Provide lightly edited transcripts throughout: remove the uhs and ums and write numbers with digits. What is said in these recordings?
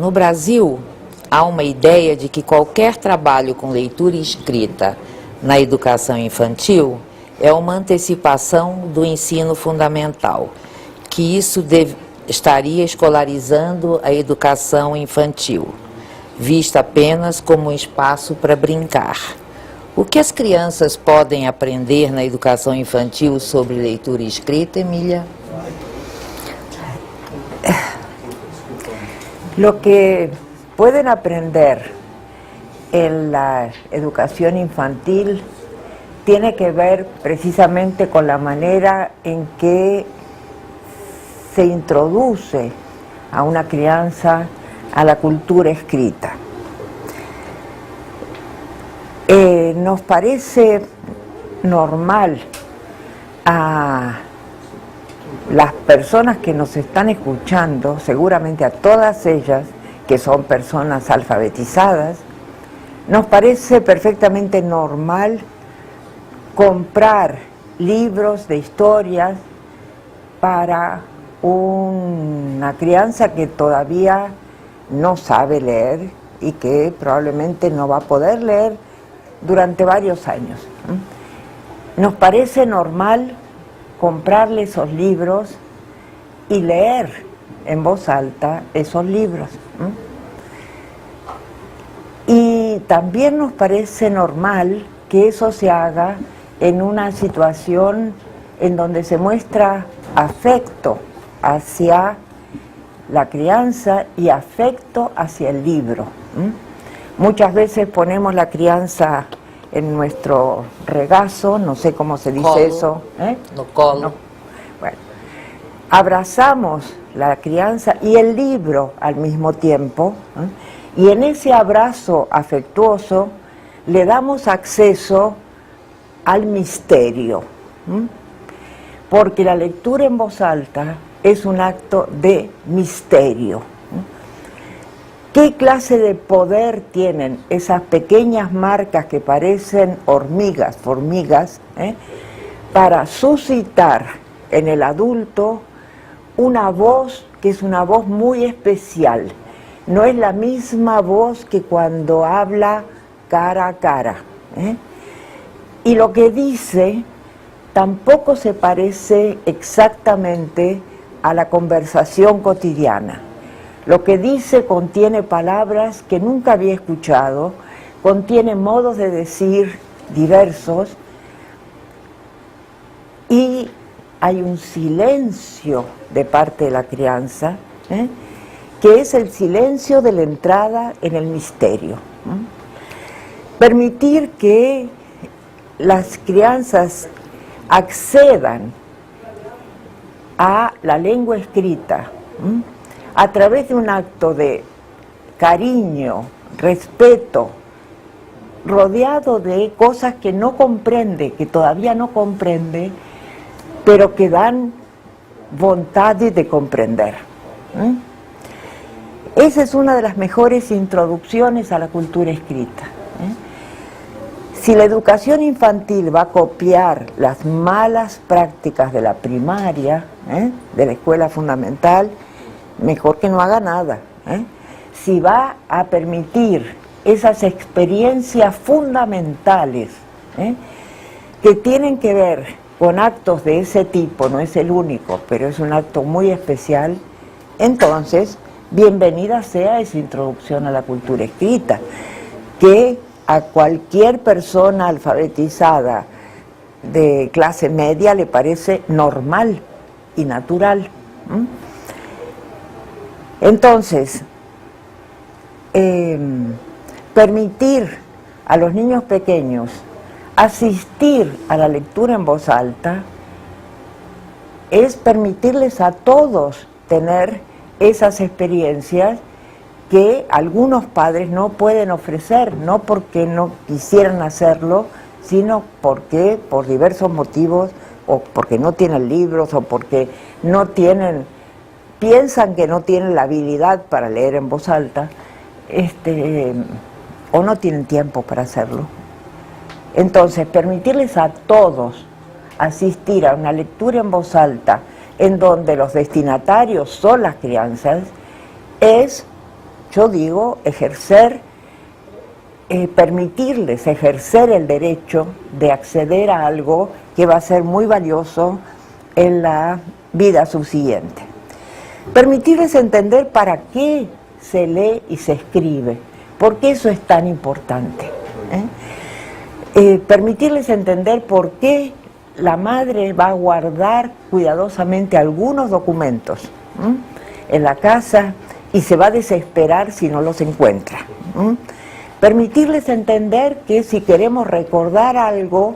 no Brasil, há uma ideia de que qualquer trabalho com leitura e escrita na educação infantil é uma antecipação do ensino fundamental, que isso estaria escolarizando a educação infantil, vista apenas como um espaço para brincar. O que as crianças podem aprender na educação infantil sobre leitura e escrita, Emília? Lo que pueden aprender en la educación infantil tiene que ver precisamente con la manera en que se introduce a una crianza a la cultura escrita. Nos parece normal a las personas que nos están escuchando, seguramente a todas ellas que son personas alfabetizadas, nos parece perfectamente normal comprar libros de historias para una crianza que todavía no sabe leer y que probablemente no va a poder leer durante varios años. Nos parece normal comprarle esos libros y leer en voz alta esos libros. Y también nos parece normal que eso se haga en una situación en donde se muestra afecto hacia la crianza y afecto hacia el libro. Muchas veces ponemos la crianza en nuestro regazo, no sé cómo se dice Colo. eso. No colo. No. Bueno, abrazamos la crianza y el libro al mismo tiempo, y en ese abrazo afectuoso le damos acceso al misterio, porque la lectura en voz alta es un acto de misterio. ¿Qué clase de poder tienen esas pequeñas marcas que parecen hormigas, formigas, para suscitar en el adulto una voz que es una voz muy especial? No es la misma voz que cuando habla cara a cara, y lo que dice tampoco se parece exactamente a la conversación cotidiana. Lo que dice contiene palabras que nunca había escuchado, contiene modos de decir diversos, y hay un silencio de parte de la crianza, que es el silencio de la entrada en el misterio. Permitir que las crianzas accedan a la lengua escrita a través de un acto de cariño, respeto, rodeado de cosas que no comprende, que todavía no comprende, pero que dan voluntad de comprender. Esa es una de las mejores introducciones a la cultura escrita. Si la educación infantil va a copiar las malas prácticas de la primaria, de la escuela fundamental, mejor que no haga nada. Si va a permitir esas experiencias fundamentales que tienen que ver con actos de ese tipo, no es el único, pero es un acto muy especial, entonces bienvenida sea esa introducción a la cultura escrita, que a cualquier persona alfabetizada de clase media le parece normal y natural. Entonces, permitir a los niños pequeños asistir a la lectura en voz alta es permitirles a todos tener esas experiencias que algunos padres no pueden ofrecer, no porque no quisieran hacerlo, sino porque por diversos motivos, o porque no tienen libros, o porque no tienen, piensan que no tienen la habilidad para leer en voz alta, o no tienen tiempo para hacerlo. Entonces, permitirles a todos asistir a una lectura en voz alta, en donde los destinatarios son las crianzas, es yo digo ejercer, permitirles ejercer el derecho de acceder a algo que va a ser muy valioso en la vida subsiguiente. Permitirles entender para qué se lee y se escribe, por qué eso es tan importante. Permitirles entender por qué la madre va a guardar cuidadosamente algunos documentos en la casa y se va a desesperar si no los encuentra. Permitirles entender que si queremos recordar algo,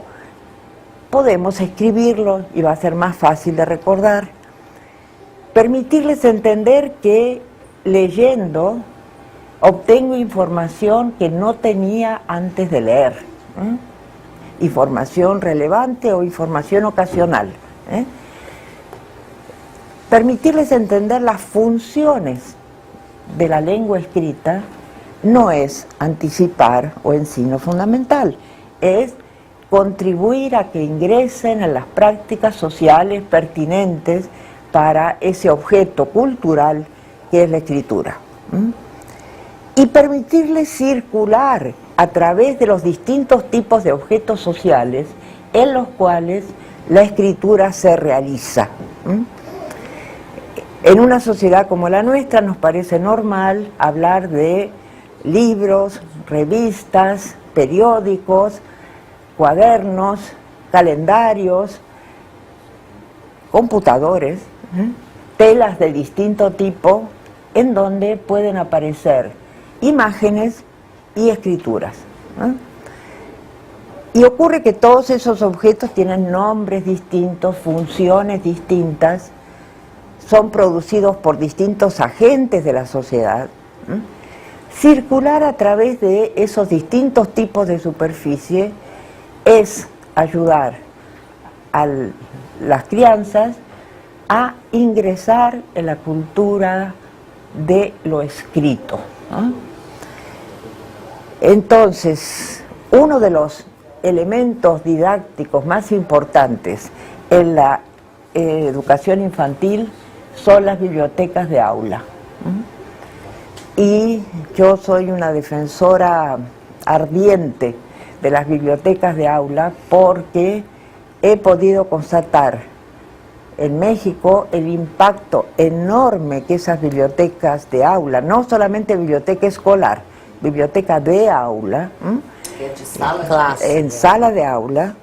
podemos escribirlo y va a ser más fácil de recordar. Permitirles entender que leyendo obtengo información que no tenía antes de leer. Información relevante o información ocasional. Permitirles entender las funciones de la lengua escrita no es anticipar o ensino fundamental, es contribuir a que ingresen en las prácticas sociales pertinentes para ese objeto cultural que es la escritura. Y permitirles circular a través de los distintos tipos de objetos sociales en los cuales la escritura se realiza. En una sociedad como la nuestra nos parece normal hablar de libros, revistas, periódicos, cuadernos, calendarios, computadores, telas de distinto tipo, en donde pueden aparecer imágenes y escrituras. Y ocurre que todos esos objetos tienen nombres distintos, funciones distintas, son producidos por distintos agentes de la sociedad. Circular a través de esos distintos tipos de superficie es ayudar a las crianzas a ingresar en la cultura de lo escrito. Entonces, uno de los elementos didácticos más importantes en la educación infantil son las bibliotecas de aula. Y yo soy una defensora ardiente de las bibliotecas de aula porque he podido constatar en México el impacto enorme que esas bibliotecas de aula, no solamente biblioteca escolar, biblioteca de aula, en sala de aula,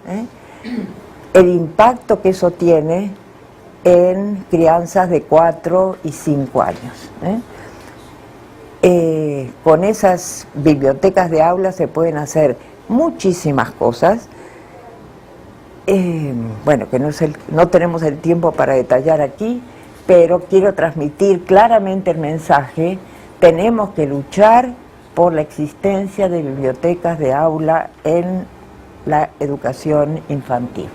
el impacto que eso tiene en crianzas de 4 y 5 años. Con esas bibliotecas de aula se pueden hacer muchísimas cosas. Bueno, que no tenemos el tiempo para detallar aquí, pero quiero transmitir claramente el mensaje: tenemos que luchar por la existencia de bibliotecas de aula en la educación infantil.